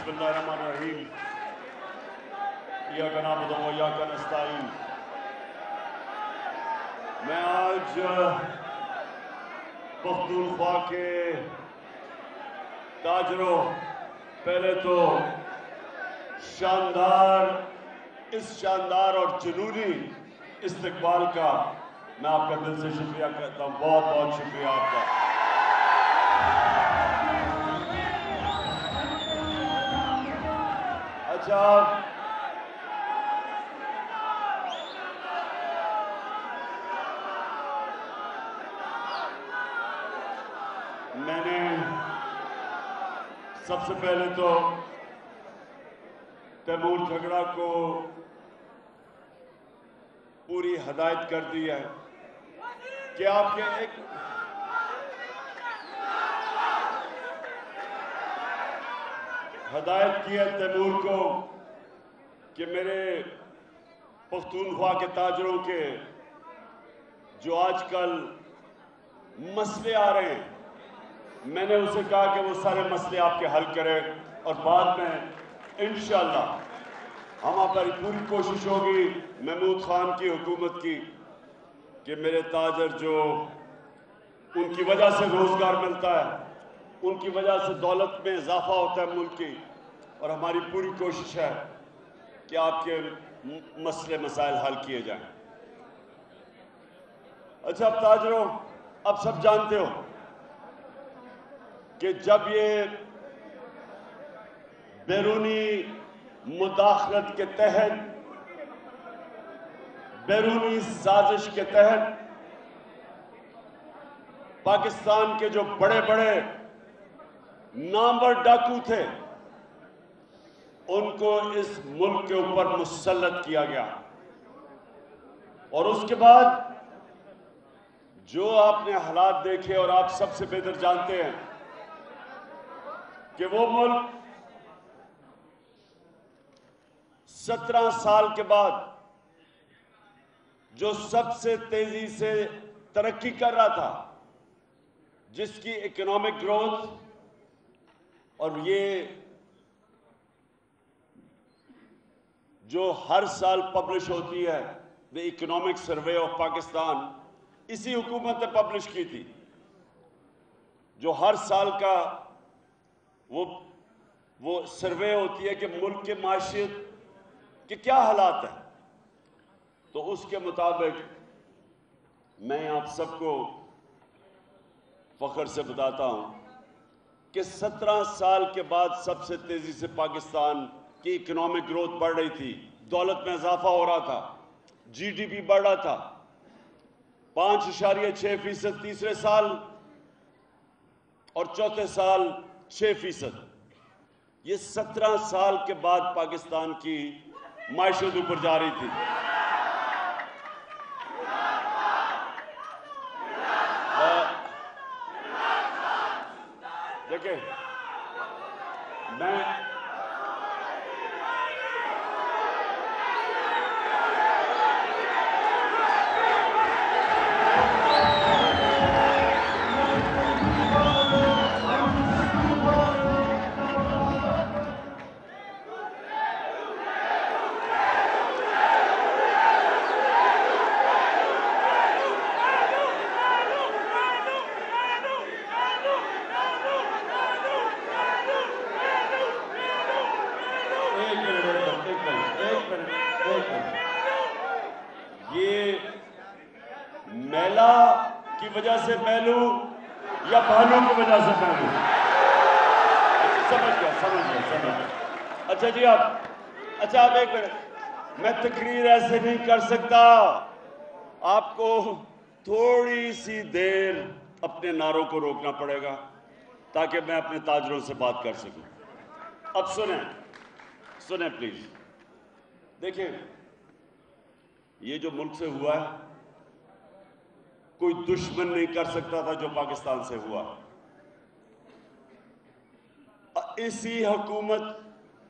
बिस्मिल्लाहिर्रहमानिर्रहीम। इय्याका नअबुदु व इय्याका नस्तईन। मैं आज पख्तूनख्वा के ताजरों, पहले तो इस शानदार और जुनूनी इस्तकबाल का मैं आपका दिल से शुक्रिया करता हूँ। बहुत बहुत शुक्रिया आपका। अच्छा, मैंने सबसे पहले तो तैमूर झगड़ा को पूरी हदायत कर दी है कि आपके एक हदायत की है तैमूर को कि मेरे पख्तूनख्वा के ताजरों के जो आजकल मसले आ रहे हैं, मैंने उसे कहा कि वो सारे मसले आपके हल करें और बाद में इंशाअल्लाह हमारी पूरी कोशिश होगी महमूद खान की हुकूमत की कि मेरे ताजर जो उनकी वजह से रोजगार मिलता है, उनकी वजह से दौलत में इजाफा होता है मुल्क की, और हमारी पूरी कोशिश है कि आपके मसले मसाइल हल किए जाएं। अच्छा, अब ताजरों, अब सब जानते हो कि जब ये बैरूनी मुदाखलत के तहत, बैरूनी साजिश के तहत पाकिस्तान के जो बड़े बड़े नामवर डाकू थे उनको इस मुल्क के ऊपर मुसल्लत किया गया, और उसके बाद जो आपने हालात देखे और आप सबसे बेहतर जानते हैं कि वो मुल्क 17 साल के बाद जो सबसे तेजी से तरक्की कर रहा था, जिसकी इकोनॉमिक ग्रोथ, और ये जो हर साल पब्लिश होती है the economic survey of Pakistan, इसी हुकूमत ने पब्लिश की थी, जो हर साल का वो सर्वे होती है कि मुल्क के माशियत के क्या हालात हैं। तो उसके मुताबिक मैं आप सबको फख्र से बताता हूं कि 17 साल के बाद सबसे तेजी से पाकिस्तान की इकोनॉमिक ग्रोथ बढ़ रही थी, दौलत में इजाफा हो रहा था, जीडीपी बढ़ रहा था 5.6% तीसरे साल, और चौथे साल 6%। ये 17 साल के बाद पाकिस्तान की माइशत ऊपर जा रही थी। देखिए, मैं ये मैला की वजह से मैलू या भालू की वजह से मैलू? समझ गया। अच्छा जी, अच्छा आप एक मिनट, मैं तकरीर ऐसे नहीं कर सकता, आपको थोड़ी सी देर अपने नारों को रोकना पड़ेगा ताकि मैं अपने ताजरों से बात कर सकूं। अब सुने प्लीज। देखिए, ये जो मुल्क से हुआ है, कोई दुश्मन नहीं कर सकता था जो पाकिस्तान से हुआ। इसी हुकूमत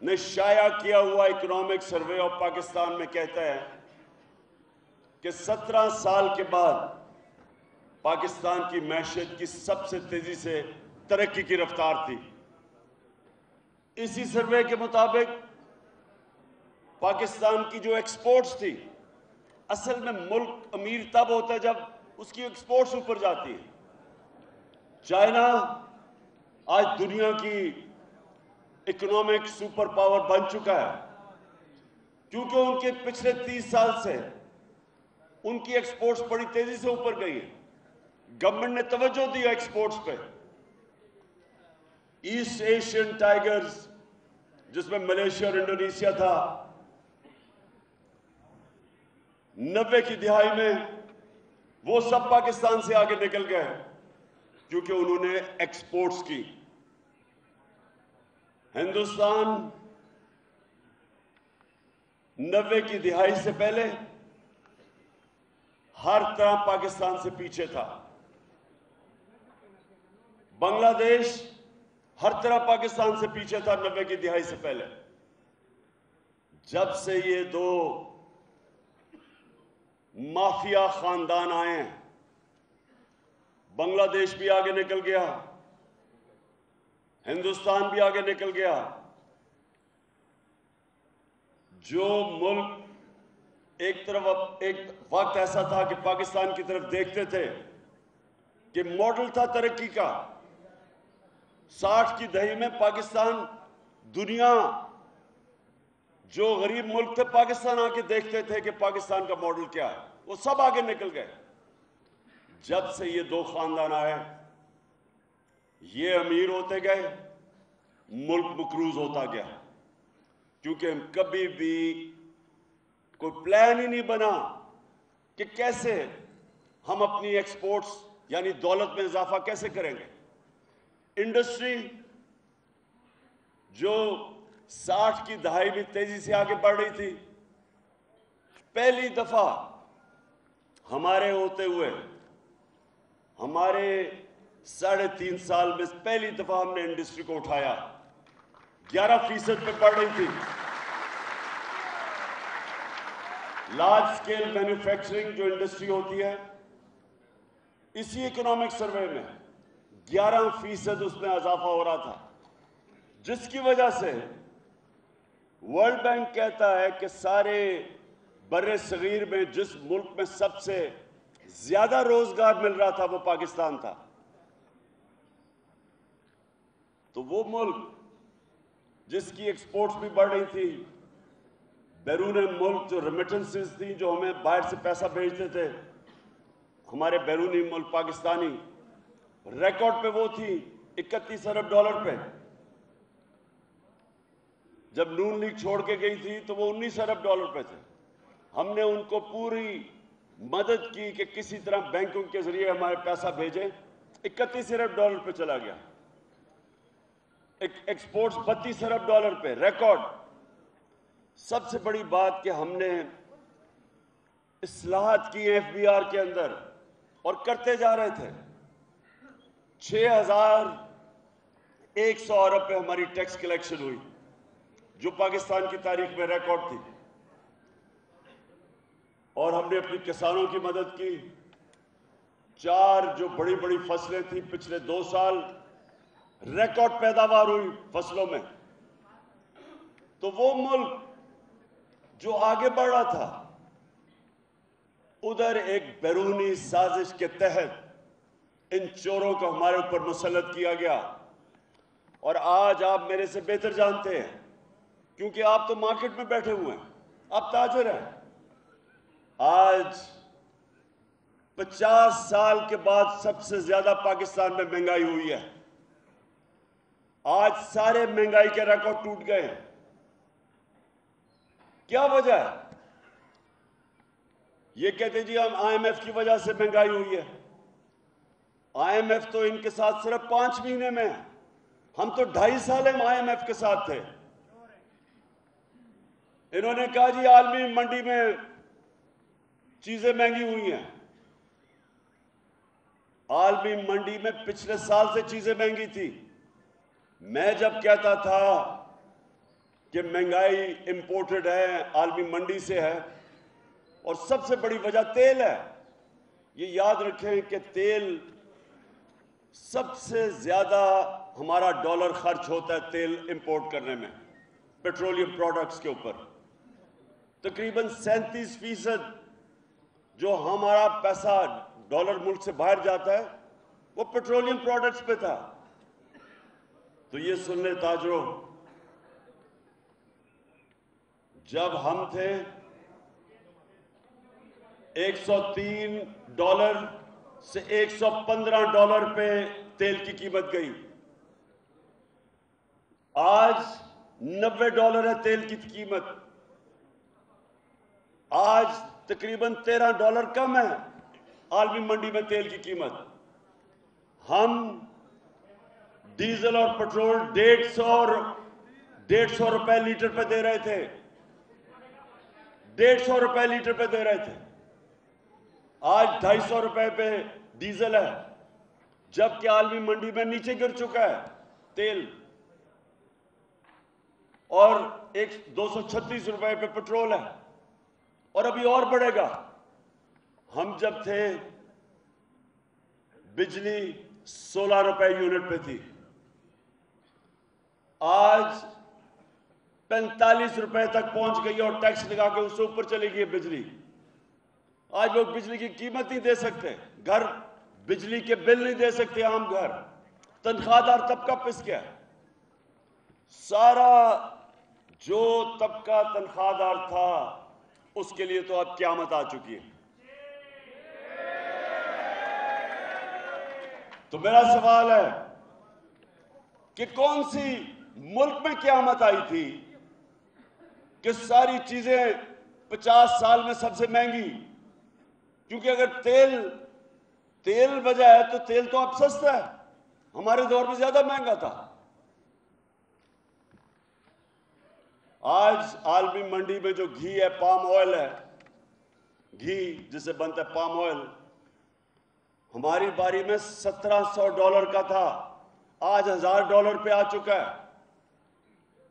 ने शाया किया हुआ इकोनॉमिक सर्वे ऑफ पाकिस्तान में कहता है कि 17 साल के बाद पाकिस्तान की मैशत की सबसे तेजी से तरक्की की रफ्तार थी। इसी सर्वे के मुताबिक पाकिस्तान की जो एक्सपोर्ट्स थी, असल में मुल्क अमीर तब होता है जब उसकी एक्सपोर्ट्स ऊपर जाती है। चाइना आज दुनिया की इकोनॉमिक सुपर पावर बन चुका है, क्योंकि उनके पिछले 30 साल से उनकी एक्सपोर्ट्स बड़ी तेजी से ऊपर गई है। गवर्नमेंट ने तवज्जो दी एक्सपोर्ट्स पे। ईस्ट एशियन टाइगर्स, जिसमें मलेशिया और इंडोनेशिया था, 90 की दिहाई में वो सब पाकिस्तान से आगे निकल गए, क्योंकि उन्होंने एक्सपोर्ट्स की। हिंदुस्तान 90 की दिहाई से पहले हर तरह पाकिस्तान से पीछे था। बांग्लादेश हर तरह पाकिस्तान से पीछे था 90 की दिहाई से पहले। जब से ये दो माफिया खानदान आए हैं, बांग्लादेश भी आगे निकल गया, हिंदुस्तान भी आगे निकल गया। जो मुल्क एक वक्त ऐसा था कि पाकिस्तान की तरफ देखते थे कि मॉडल था तरक्की का, 60 की दहाई में पाकिस्तान, दुनिया जो गरीब मुल्क थे पाकिस्तान आके देखते थे कि पाकिस्तान का मॉडल क्या है, वो सब आगे निकल गए। जब से ये दो खानदान आए, ये अमीर होते गए, मुल्क मकरूज होता गया, क्योंकि कभी भी कोई प्लान ही नहीं बना कि कैसे हम अपनी एक्सपोर्ट्स यानी दौलत में इजाफा कैसे करेंगे। इंडस्ट्री जो 60 की दहाई में तेजी से आगे बढ़ रही थी, पहली दफा हमारे होते हुए, हमारे 3.5 साल में पहली दफा हमने इंडस्ट्री को उठाया। 11% पे बढ़ रही थी। लार्ज स्केल मैन्युफैक्चरिंग जो इंडस्ट्री होती है, इसी इकोनॉमिक सर्वे में 11% उसमें इजाफा हो रहा था, जिसकी वजह से वर्ल्ड बैंक कहता है कि सारे बर्रे सगीर में जिस मुल्क में सबसे ज्यादा रोजगार मिल रहा था वो पाकिस्तान था। तो वो मुल्क जिसकी एक्सपोर्ट्स भी बढ़ रही थी, बैरून मुल्क जो रेमिटेंसेस थी, जो हमें बाहर से पैसा भेजते थे, हमारे बैरूनी मुल्क पाकिस्तानी, रिकॉर्ड पे वो थी 31 अरब डॉलर पे। जब नून लीग छोड़ के गई थी तो वो 19 अरब डॉलर पे थे। हमने उनको पूरी मदद की कि किसी तरह बैंकों के जरिए हमारे पैसा भेजें। 31 अरब डॉलर पे चला गया। एक्सपोर्ट्स 32 अरब डॉलर पे, रिकॉर्ड। सबसे बड़ी बात कि हमने इस्लाहत की एफबीआर के अंदर और करते जा रहे थे। 6100 अरब पे हमारी टैक्स कलेक्शन हुई, जो पाकिस्तान की तारीख में रिकॉर्ड थी। और हमने अपने किसानों की मदद की। 4 जो बड़ी बड़ी फसलें थी, पिछले 2 साल रिकॉर्ड पैदावार हुई फसलों में। तो वो मुल्क जो आगे बढ़ रहा था, उधर एक बैरूनी साजिश के तहत इन चोरों को हमारे ऊपर मुसल्लत किया गया। और आज आप मेरे से बेहतर जानते हैं, क्योंकि आप तो मार्केट में बैठे हुए हैं, आप ताजर हैं। आज 50 साल के बाद सबसे ज्यादा पाकिस्तान में महंगाई हुई है। आज सारे महंगाई के रिकॉर्ड टूट गए हैं। क्या वजह है? ये कहते जी हम आईएमएफ की वजह से महंगाई हुई है। आईएमएफ तो इनके साथ सिर्फ 5 महीने में है, हम तो 2.5 साल हम आईएमएफ के साथ थे। इन्होंने कहा जी आलमी मंडी में चीजें महंगी हुई हैं। आलमी मंडी में पिछले साल से चीजें महंगी थी। मैं जब कहता था कि महंगाई इंपोर्टेड है, आलमी मंडी से है, और सबसे बड़ी वजह तेल है। ये याद रखें कि तेल सबसे ज्यादा हमारा डॉलर खर्च होता है तेल इंपोर्ट करने में, पेट्रोलियम प्रोडक्ट्स के ऊपर। तकरीबन 37% जो हमारा पैसा डॉलर मुल्क से बाहर जाता है वो पेट्रोलियम प्रोडक्ट्स पे था। तो ये सुन ले ताजरों, जब हम थे $103 से $115 पे तेल की कीमत गई। आज $90 है तेल की कीमत। आज तकरीबन $13 कम है आलमी मंडी में तेल की कीमत। हम डीजल और पेट्रोल 150 रुपए लीटर पे दे रहे थे, 150 रुपए लीटर पे दे रहे थे। आज 250 रुपए पे डीजल है, जबकि आलमी मंडी में नीचे गिर चुका है तेल, और 236 रुपए पे पेट्रोल है, और अभी और बढ़ेगा। हम जब थे बिजली 16 रुपए यूनिट पे थी, आज 45 रुपए तक पहुंच गई और टैक्स लगा के उससे ऊपर चली गई बिजली। आज लोग बिजली की कीमत नहीं दे सकते, घर बिजली के बिल नहीं दे सकते, आम घर। तनख्वाहदार तबका पिस गया। सारा जो तबका तनख्वाहदार था उसके लिए तो अब क़यामत आ चुकी है। तो मेरा सवाल है कि कौन सी मुल्क में क़यामत आई थी कि सारी चीजें 50 साल में सबसे महंगी? क्योंकि अगर तेल वजह है तो तेल तो अब सस्ता है, हमारे दौर में ज्यादा महंगा था। आज आलमी मंडी में जो घी है, पाम ऑयल है, घी जिसे बनता है पाम ऑयल, हमारी बारी में $1700 का था, आज $1000 पे आ चुका है,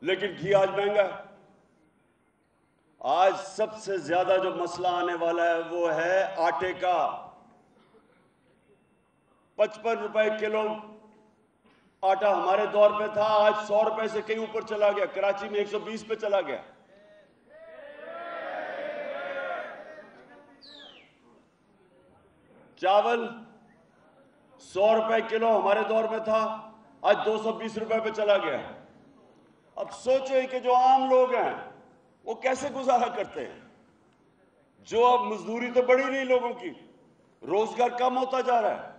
लेकिन घी आज महंगा है। आज सबसे ज्यादा जो मसला आने वाला है वो है आटे का। 55 रुपए किलो आटा हमारे दौर पे था, आज 100 रुपए से कहीं ऊपर चला गया। कराची में 120 पे चला गया। चावल 100 रुपए किलो हमारे दौर में था, आज 220 रुपए पे चला गया। अब सोचो कि जो आम लोग हैं वो कैसे गुजारा करते हैं, जो अब मजदूरी तो बढ़ी नहीं लोगों की, रोजगार कम होता जा रहा है।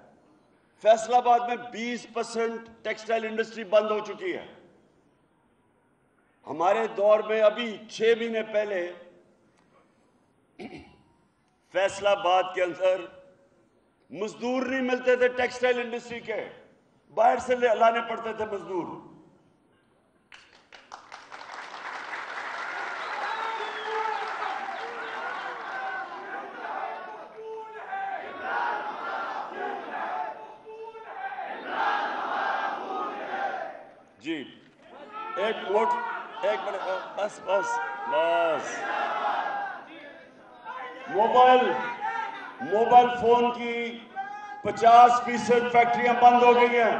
फैसलाबाद में 20% टेक्सटाइल इंडस्ट्री बंद हो चुकी है। हमारे दौर में अभी 6 महीने पहले फैसलाबाद के अंदर मजदूर नहीं मिलते थे टेक्सटाइल इंडस्ट्री के, बाहर से लाने पड़ते थे मजदूर। जी एक मिनट बस बस बस। मोबाइल फोन की 50% फैक्ट्रियां बंद हो गई हैं,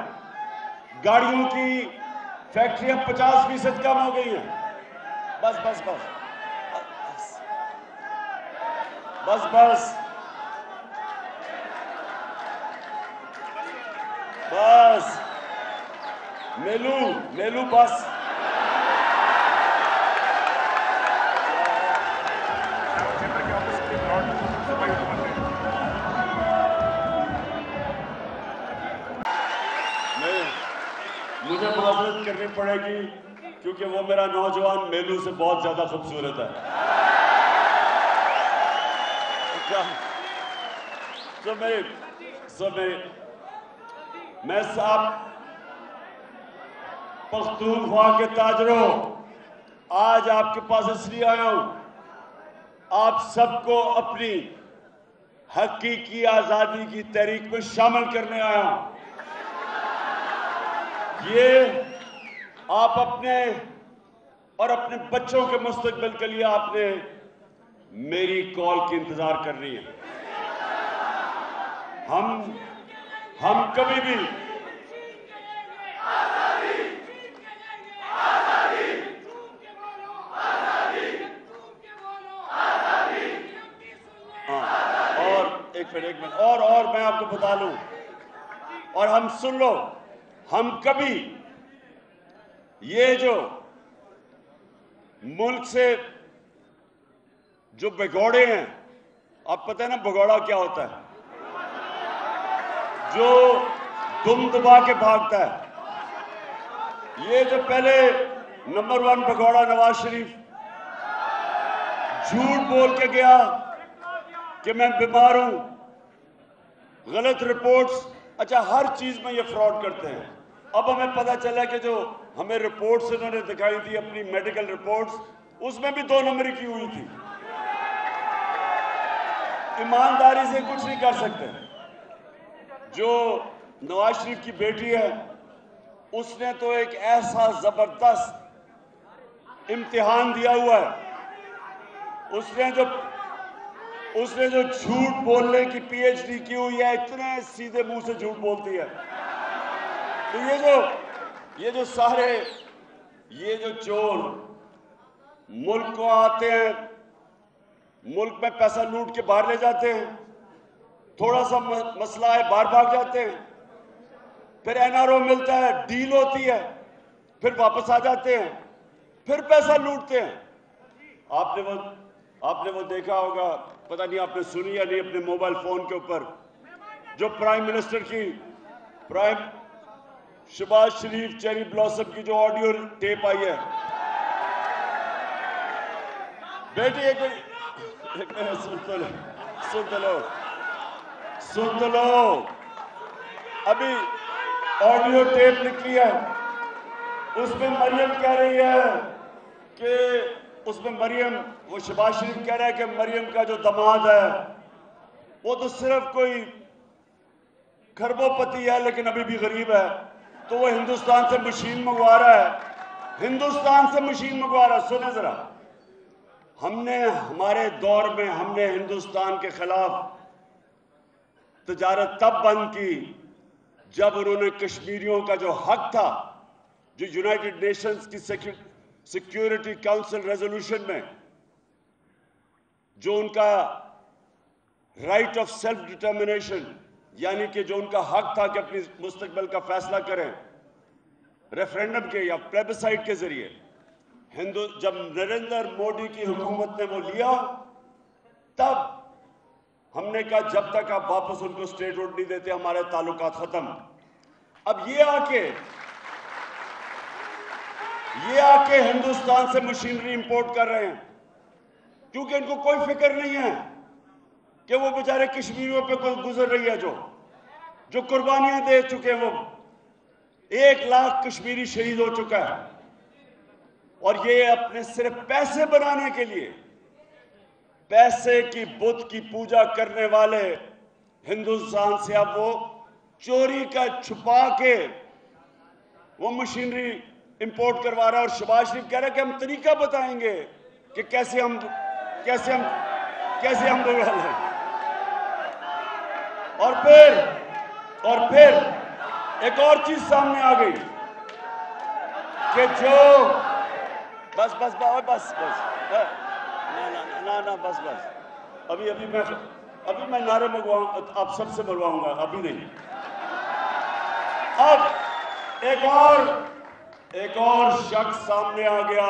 गाड़ियों की फैक्ट्रियां 50% कम हो गई हैं। बस बस बस बस बस बस मेलू बस। मुझे माजरत करनी पड़ेगी क्योंकि वो मेरा नौजवान मेलू से बहुत ज्यादा खूबसूरत है। मैं साहब पख्तूनख्वा के ताजरों, आज आपके पास इसलिए आया हूं, आप सबको अपनी हकीकी आजादी की तहरीक में शामिल करने आया हूं। ये आप अपने और अपने बच्चों के मुस्तकबिल के लिए आपने मेरी कॉल की इंतजार करनी है। हम कभी भी फिर एक मिनट और मैं आपको बता लूं, और हम सुन लो, हम कभी ये जो मुल्क से जो भगौड़े हैं, आप पता है ना भगौड़ा क्या होता है, जो दुम दबा के भागता है, ये जो पहले नंबर 1 भगौड़ा नवाज शरीफ झूठ बोल के गया कि मैं बीमार हूं, गलत रिपोर्ट्स, अच्छा हर चीज में ये फ्रॉड करते हैं। अब हमें पता चला कि जो हमें रिपोर्ट्स इन्होंने दिखाई थी, अपनी मेडिकल रिपोर्ट्स, उसमें भी 2 नंबरी की हुई थी। ईमानदारी से कुछ नहीं कर सकते। जो नवाज शरीफ की बेटी है, उसने तो एक ऐसा जबरदस्त इम्तिहान दिया हुआ है, उसने जो झूठ बोलने की पीएचडी की हुई है, इतने सीधे मुंह से झूठ बोलती है। तो ये जो सारे ये जो चोर मुल्क को आते हैं, मुल्क में पैसा लूट के बाहर ले जाते हैं, थोड़ा सा मसला है बाहर भाग जाते हैं, फिर एनआरओ मिलता है, डील होती है, फिर वापस आ जाते हैं, फिर पैसा लूटते हैं। आपने वो देखा होगा, पता नहीं आपने सुनी या नहीं, अपने मोबाइल फोन के ऊपर जो प्राइम मिनिस्टर की शहबाज शरीफ चेरी ब्लॉसम की जो ऑडियो टेप आई है। बेटी एक मिनट सुन तो लो, अभी ऑडियो टेप निकली है, उसमें मरियम कह रही है कि वो शहबाज शरीफ कह रहा है कि मरियम का जो दामाद है वो तो सिर्फ कोई खरबोपति है लेकिन अभी भी गरीब है, तो वो हिंदुस्तान से मशीन मंगवा रहा है, सुने जरा, हमारे दौर में हमने हिंदुस्तान के खिलाफ तजारत तब बंद की जब उन्होंने कश्मीरियों का जो हक था, जो यूनाइटेड नेशंस की सिक्योरिटी काउंसिल रेजोल्यूशन में जो उनका राइट ऑफ सेल्फ डिटर्मिनेशन, यानी कि जो उनका हक था कि अपनी मुस्तकबिल का फैसला करें रेफरेंडम के या प्लेबिसाइट के जरिए, जब नरेंद्र मोदी की हुकूमत ने वो लिया, तब हमने कहा जब तक आप वापस उनको स्टेटहुड नहीं देते हमारे ताल्लुकात खत्म। अब ये आके हिंदुस्तान से मशीनरी इंपोर्ट कर रहे हैं, क्योंकि इनको कोई फिक्र नहीं है कि वो बेचारे कश्मीरियों पे कोई गुजर रही है, जो कुर्बानियां दे चुके हैं। वो 1 लाख कश्मीरी शहीद हो चुका है, और ये अपने सिर्फ पैसे बनाने के लिए, पैसे की बुत की पूजा करने वाले हिंदुस्तान से अब वो चोरी का छुपा के वो मशीनरी इंपोर्ट करवा रहा है। और शहबाज शरीफ कह रहा है कि हम तरीका बताएंगे कि कैसे हम बदल हैं। और फिर एक और चीज सामने आ गई कि जो बस अभी मैं नारे मंगवाऊं, आप सबसे मरवाऊंगा, अभी नहीं। अब एक और शख्स सामने आ गया,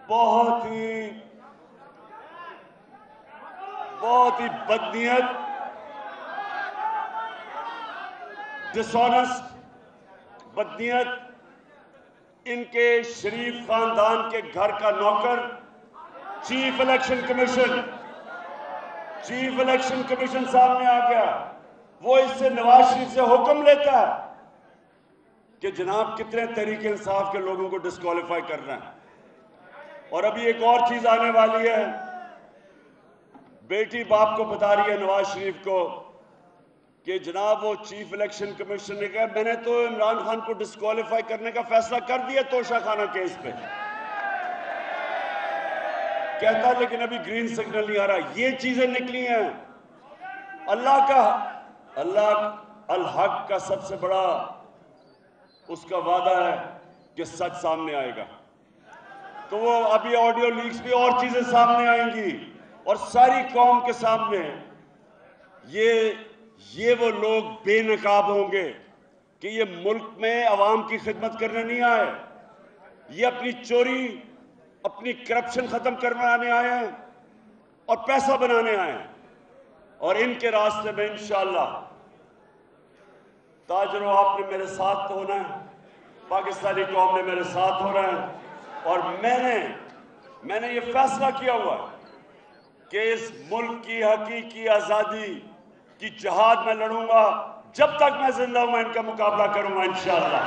बहुत ही बदनीयत, डिसऑनेस्ट बदनीयत, इनके शरीफ खानदान के घर का नौकर चीफ इलेक्शन कमीशन सामने आ गया। वो इससे नवाज शरीफ से हुक्म लेता है कि जनाब कितने तहरीक इंसाफ के लोगों को डिस्क्वालीफाई करना है। और अभी एक और चीज आने वाली है, बेटी बाप को बता रही है नवाज शरीफ को कि जनाब वो चीफ इलेक्शन कमीशन ने कहा मैंने तो इमरान खान को डिस्क्वालीफाई करने का फैसला कर दिया तोशाखाना केस पे, कहता लेकिन अभी ग्रीन सिग्नल नहीं आ रहा। ये चीजें निकली हैं। अल हक का सबसे बड़ा उसका वादा है कि सच सामने आएगा। तो वो अभी ऑडियो लीक्स भी और चीजें सामने आएंगी और सारी कौम के सामने ये वो लोग बेनकाब होंगे कि ये मुल्क में अवाम की खिदमत करने नहीं आए, ये अपनी चोरी, अपनी करप्शन खत्म करवाने आए हैं और पैसा बनाने आए हैं। और इनके रास्ते में इंशाअल्लाह ताजरों, आपने मेरे साथ होना है, पाकिस्तानी कौम ने मेरे साथ होना है। और मैंने ये फैसला किया हुआ है कि इस मुल्क की हकीकी आजादी की जहाद मैं लड़ूंगा। जब तक मैं जिंदा हूं मैं इनका मुकाबला करूंगा इंशाअल्लाह।